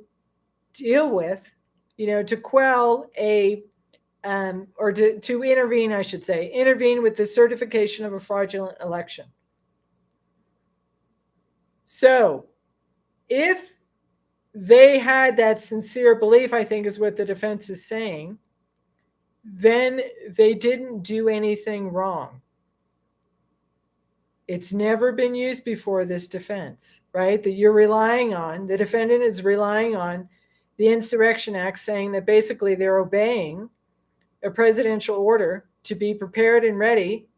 deal with, to quell or to intervene, I should say, intervene with the certification of a fraudulent election. So if they had that sincere belief, I think is what the defense is saying, then they didn't do anything wrong. It's never been used before, this defense, right? That you're relying on, the defendant is relying on the Insurrection Act, saying that basically they're obeying a presidential order to be prepared and ready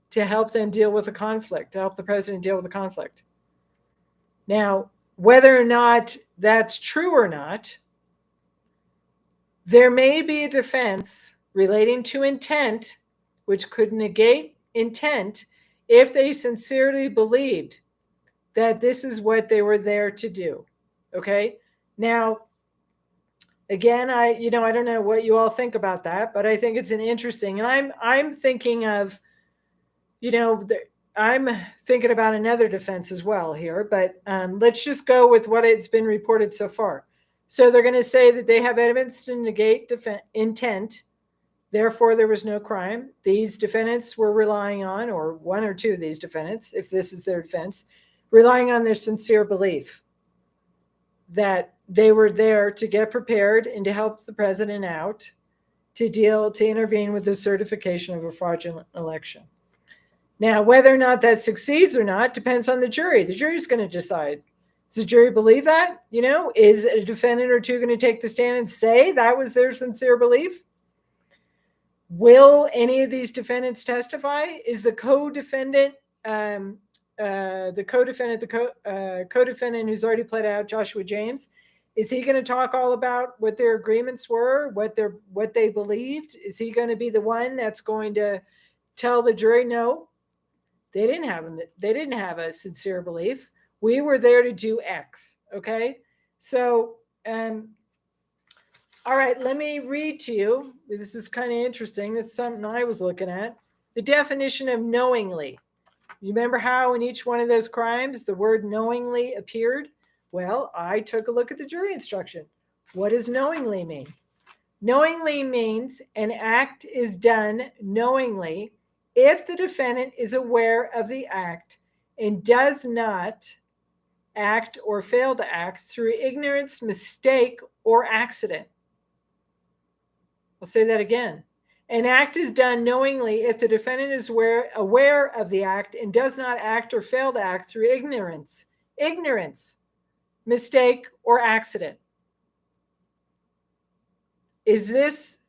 to help them deal with a conflict, to help the president deal with a conflict. Now, whether or not that's true or not, there may be a defense relating to intent, which could negate intent if they sincerely believed that this is what they were there to do. Okay? Now, again, I don't know what you all think about that, but I think it's an interesting, and I'm thinking of, I'm thinking about another defense as well here, but let's just go with what it's been reported so far. So they're going to say that they have evidence to negate intent, therefore there was no crime. These defendants were relying on, or one or two of these defendants, if this is their defense, relying on their sincere belief that they were there to get prepared and to help the president out to intervene with the certification of a fraudulent election. Now, whether or not that succeeds or not depends on the jury. The jury's going to decide. Does the jury believe that? Is a defendant or two going to take the stand and say that was their sincere belief? Will any of these defendants testify? Is the co-defendant who's already pled out, Joshua James, is he going to talk all about what their agreements were, what they believed? Is he going to be the one that's going to tell the jury, no, they didn't have a sincere belief. We were there to do X. Okay, so all right, let me read to you. This is kind of interesting. This is something I was looking at. The definition of knowingly. You remember how in each one of those crimes the word knowingly appeared? Well, I took a look at the jury instruction. What does knowingly mean? Knowingly means an act is done knowingly if the defendant is aware of the act and does not act or fail to act through ignorance, mistake, or accident. I'll say that again. An act is done knowingly if the defendant is aware of the act and does not act or fail to act through ignorance, mistake, or accident. Is this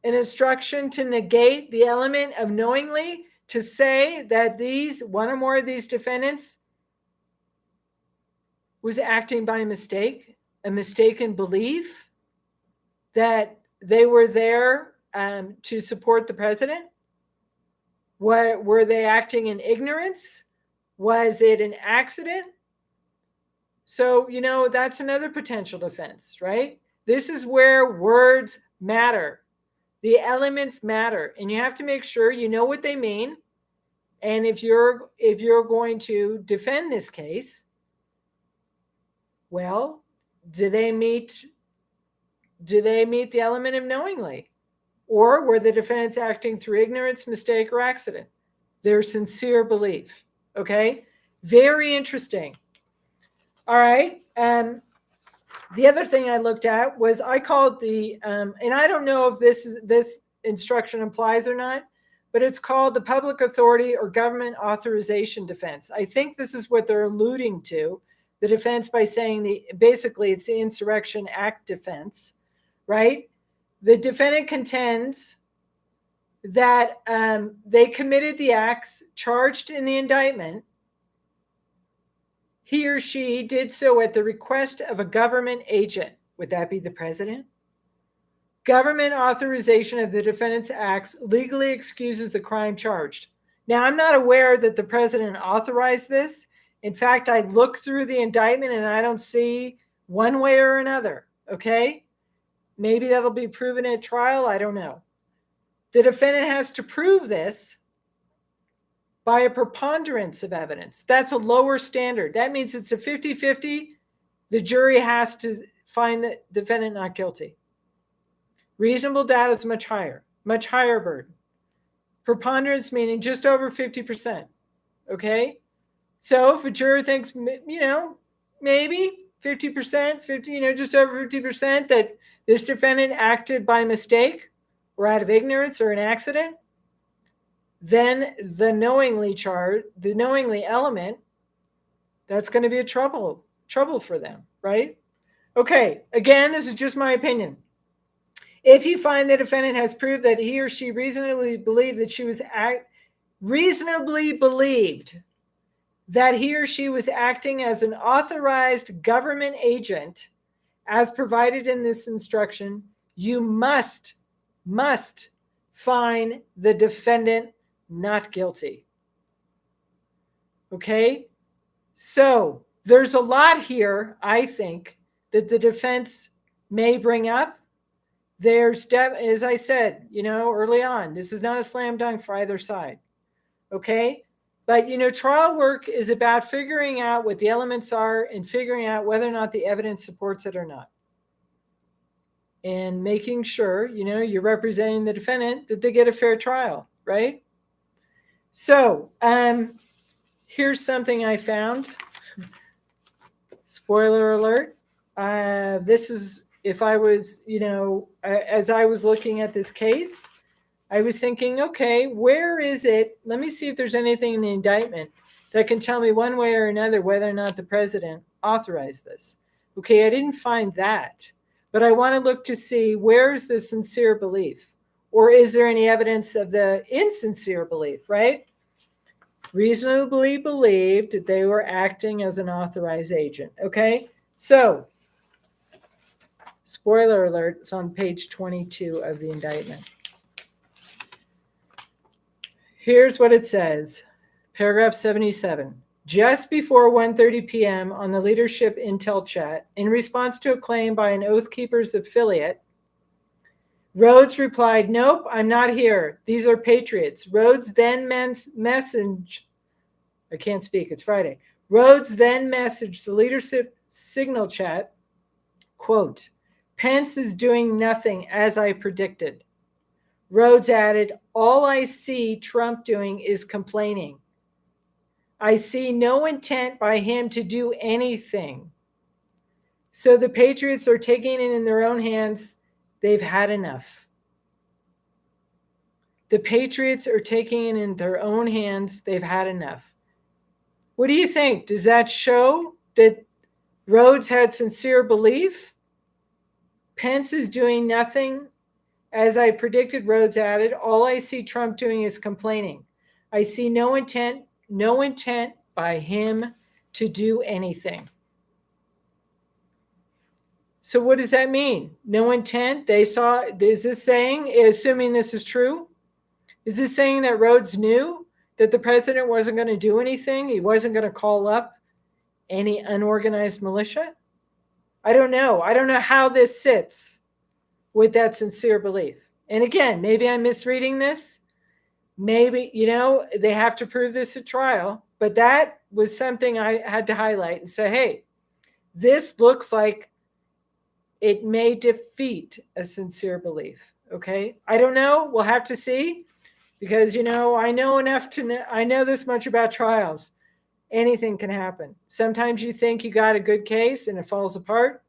an instruction to negate the element of knowingly, to say that one or more of these defendants was acting by mistake, a mistaken belief that they were there to support the president? Were they acting in ignorance? Was it an accident? So, that's another potential defense, right? This is where words matter. The elements matter, and you have to make sure you know what they mean. And if you're going to defend this case, well, do they meet the element of knowingly? Or were the defendants acting through ignorance, mistake, or accident? Their sincere belief. Okay? Very interesting. All right. The other thing I looked at was I called and I don't know if this instruction applies or not, but it's called the public authority or government authorization defense. I think this is what they're alluding to, the defense, by saying basically it's the Insurrection Act defense, right? The defendant contends that they committed the acts charged in the indictment. He or she did so at the request of a government agent. Would that be the president? Government authorization of the defendant's acts legally excuses the crime charged. Now, I'm not aware that the president authorized this. In fact, I look through the indictment and I don't see one way or another. Okay? Maybe that'll be proven at trial. I don't know. The defendant has to prove this by a preponderance of evidence. That's a lower standard. That means it's a 50-50. The jury has to find the defendant not guilty. Reasonable doubt is much higher burden. Preponderance meaning just over 50%. Okay? So if a juror thinks, maybe 50%, just over 50% that this defendant acted by mistake or out of ignorance or an accident, then the knowingly element, that's going to be a trouble for them, right? Okay, again, this is just my opinion. If you find the defendant has proved that he or she reasonably believed that he or she was acting as an authorized government agent as provided in this instruction, you must find the defendant not guilty. Okay? So there's a lot here, I think, that the defense may bring up. As I said, early on, this is not a slam dunk for either side. Okay? But, trial work is about figuring out what the elements are and figuring out whether or not the evidence supports it or not. And making sure, you're representing the defendant, that they get a fair trial, right? So, here's something I found. Spoiler alert. This is, if I was, as I was looking at this case, I was thinking, okay, where is it? Let me see if there's anything in the indictment that can tell me one way or another whether or not the president authorized this. Okay, I didn't find that, but I want to look to see where's the sincere belief, or is there any evidence of the insincere belief, right? Reasonably believed that they were acting as an authorized agent. Okay, so spoiler alert, it's on page 22 of the indictment. Here's what it says, paragraph 77. Just before 1:30 p.m. on the leadership intel chat, in response to a claim by an Oath Keepers affiliate, Rhodes replied, "Nope, I'm not here. These are patriots." Rhodes then messaged, I can't speak, it's Friday. Rhodes then messaged the leadership signal chat, quote, "Pence is doing nothing as I predicted." Rhodes added, "All I see Trump doing is complaining. I see no intent by him to do anything. So the patriots are taking it in their own hands. They've had enough." The patriots are taking it in their own hands. They've had enough. What do you think? Does that show that Rhodes had sincere belief? Pence is doing nothing As I predicted, Rhodes added, all I see Trump doing is complaining. I see no intent by him to do anything. So what does that mean? No intent? Is this saying, assuming this is true, is this saying that Rhodes knew that the president wasn't going to do anything? He wasn't going to call up any unorganized militia? I don't know. I don't know how this sits with that sincere belief. And again, maybe I'm misreading this. Maybe, they have to prove this at trial. But that was something I had to highlight and say, hey, this looks like it may defeat a sincere belief. Okay. I don't know. We'll have to see, because, I know enough I know this much about trials. Anything can happen. Sometimes you think you got a good case and it falls apart.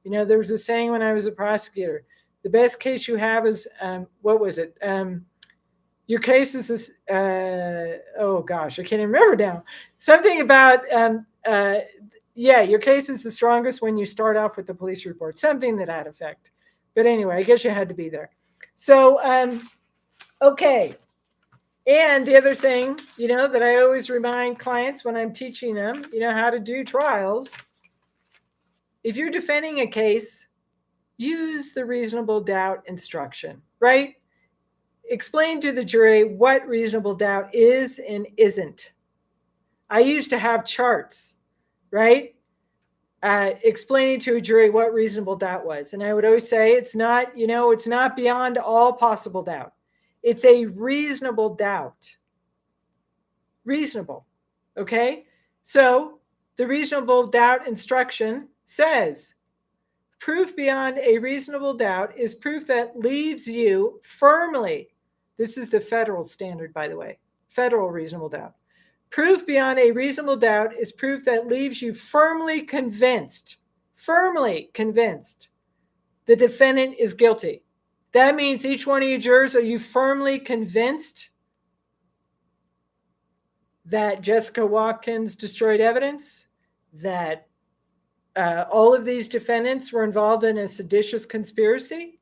There was a saying when I was a prosecutor, the best case you have is, what was it? Your case is this, oh gosh, I can't even remember now. Something about, your case is the strongest when you start off with the police report, something to that effect. But anyway, I guess you had to be there. So, okay. And the other thing, that I always remind clients when I'm teaching them, how to do trials, if you're defending a case, use the reasonable doubt instruction, right? Explain to the jury what reasonable doubt is and isn't. I used to have charts, right? Explaining to a jury what reasonable doubt was. And I would always say, it's not, it's not beyond all possible doubt. It's a reasonable doubt. Reasonable. Okay? So the reasonable doubt instruction says, proof beyond a reasonable doubt is proof that leaves you firmly. This is the federal standard, by the way. Federal reasonable doubt. Proof beyond a reasonable doubt is proof that leaves you firmly convinced the defendant is guilty. That means each one of you jurors, are you firmly convinced that Jessica Watkins destroyed evidence? That all of these defendants were involved in a seditious conspiracy?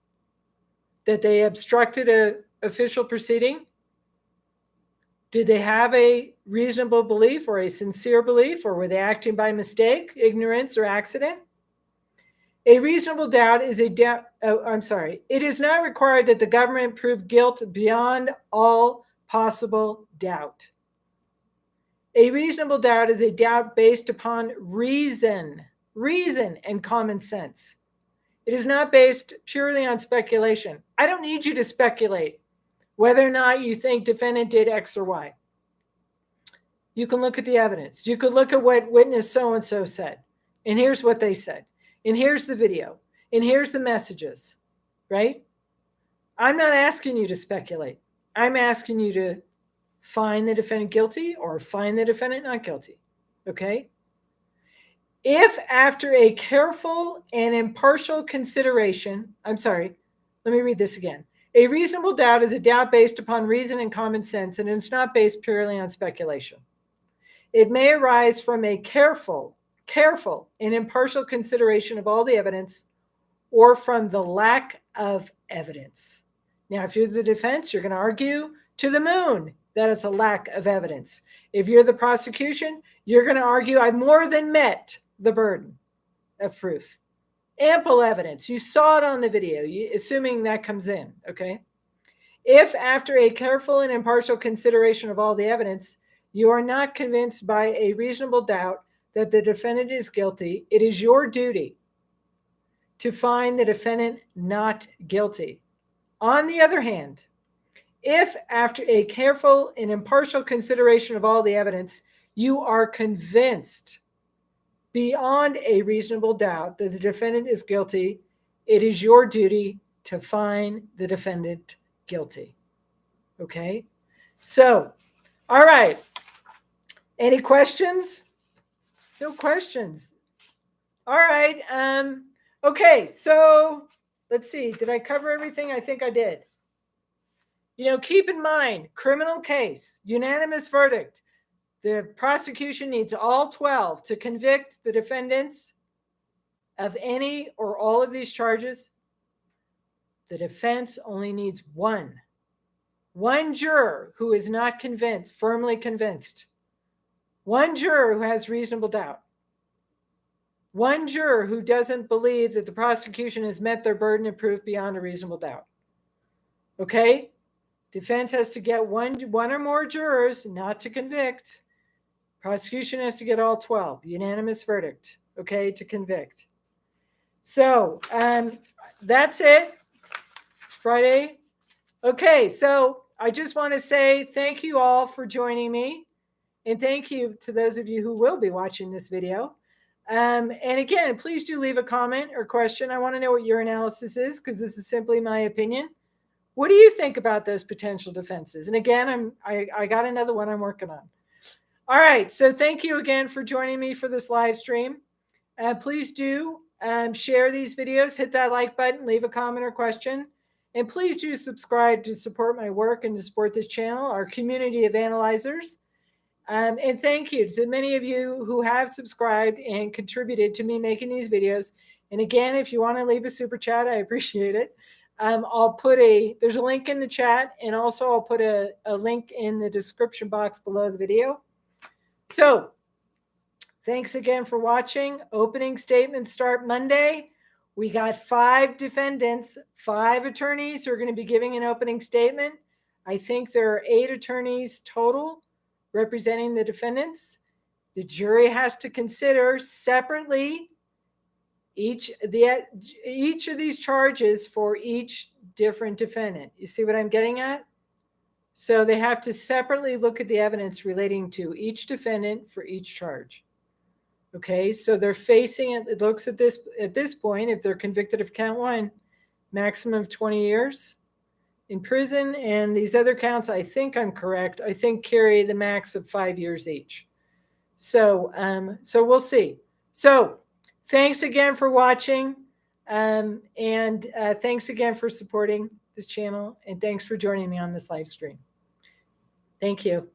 That they obstructed an official proceeding? Did they have a reasonable belief or a sincere belief, or were they acting by mistake, ignorance, or accident? A reasonable doubt is a doubt. It is not required that the government prove guilt beyond all possible doubt. A reasonable doubt is a doubt based upon reason and common sense. It is not based purely on speculation. I don't need you to speculate whether or not you think defendant did X or Y. You can look at the evidence. You could look at what witness so-and-so said. And here's what they said. And here's the video. And here's the messages, right? I'm not asking you to speculate. I'm asking you to find the defendant guilty or find the defendant not guilty, okay? If after a careful and impartial consideration, let me read this again. A reasonable doubt is a doubt based upon reason and common sense, and it's not based purely on speculation. It may arise from a careful and impartial consideration of all the evidence, or from the lack of evidence. Now, if you're the defense, you're going to argue to the moon that it's a lack of evidence. If you're the prosecution, you're going to argue, I've more than met the burden of proof. Ample evidence. You saw it on the video, assuming that comes in, okay? If after a careful and impartial consideration of all the evidence, you are not convinced by a reasonable doubt that the defendant is guilty, it is your duty to find the defendant not guilty. On the other hand, if after a careful and impartial consideration of all the evidence, you are convinced beyond a reasonable doubt that the defendant is guilty, it is your duty to find the defendant guilty. Okay? So, all right. Any questions? No questions. All right. Okay, so let's see. Did I cover everything? I think I did. Keep in mind, criminal case, unanimous verdict. The prosecution needs all 12 to convict the defendants of any or all of these charges. The defense only needs one juror who is not convinced, firmly convinced. One juror who has reasonable doubt. One juror who doesn't believe that the prosecution has met their burden of proof beyond a reasonable doubt. Okay? Defense has to get one or more jurors not to convict. Prosecution has to get all 12. Unanimous verdict, okay, to convict. So that's it. It's Friday. Okay, so I just want to say thank you all for joining me. And thank you to those of you who will be watching this video. And again, please do leave a comment or question. I want to know what your analysis is, because this is simply my opinion. What do you think about those potential defenses? And again, I got another one I'm working on. All right, so thank you again for joining me for this live stream. Please do share these videos, hit that like button, leave a comment or question. And please do subscribe to support my work and to support this channel, our community of analyzers. And thank you to many of you who have subscribed and contributed to me making these videos. And again, if you want to leave a super chat, I appreciate it. I'll put there's a link in the chat, and also I'll put a link in the description box below the video. So thanks again for watching. Opening statements start Monday. We got 5 defendants, 5 attorneys who are going to be giving an opening statement. I think there are 8 attorneys total representing the defendants. The jury has to consider separately each of these charges for each different defendant. You see what I'm getting at? So they have to separately look at the evidence relating to each defendant for each charge. Okay, so they're facing it looks at this point, if they're convicted of count 1, maximum of 20 years in prison, and these other counts, I think I'm correct, I think carry the max of 5 years each. So we'll see. So thanks again for watching, and thanks again for supporting this channel, and thanks for joining me on this live stream. Thank you.